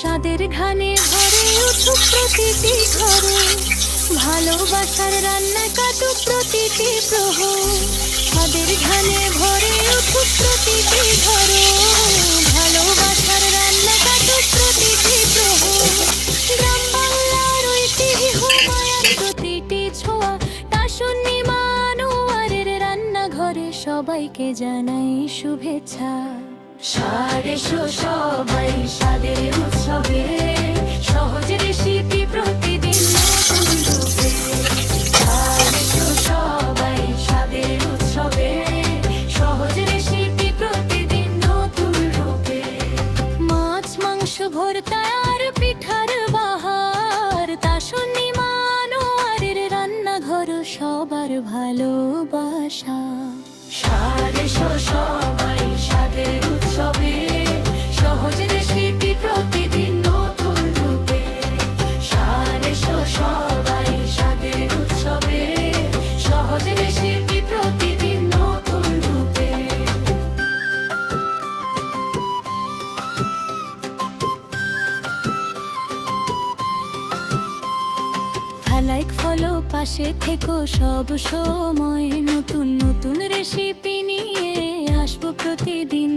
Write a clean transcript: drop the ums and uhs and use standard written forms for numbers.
স্বাদের ঘানে ভরে উঠুক প্রতিটি ঘরে, ভালোবাসার রান্না কাটুক প্রতিটি প্রহর। স্বাদের ঘানে ভরে উঠুক প্রতিটি ঘরে, ভালোবাসার রান্না কাটুক প্রতিটি প্রহর। গ্রাম বাংলার ঐতিহ্য মায়ার প্রতিটি ছোঁয়া, তাসুন্নি মানুয়ারের রান্নাঘরে সবাইকে জানাই শুভেচ্ছা। স্বাদ এসো সবাই স্বাদের উৎসবে, সহজ রেসিপি প্রতিদিন নতুন রূপে। স্বাদ এসো সবাই স্বাদের উৎসবে, সহজ রেসিপি প্রতিদিন নতুন রূপে। মাছ মাংস ভর্তা আর পিঠার বাহার, তাসুন্নি মানুয়ারের রান্নাঘর সবার ভালোবাসা। স্বাদ এসো সবাই স্বাদের উৎসবে, সহজ রেসিপি প্রতিদিন নতুন রূপে। স্বাদ এসো সবাই স্বাদের উৎসবে, সহজ রেসিপি প্রতিদিন নতুন রূপে। লাইক ফলো পাশে থেকো সব সময়, নতুন নতুন রেসিপি নিয়ে আসবো প্রতিদিন।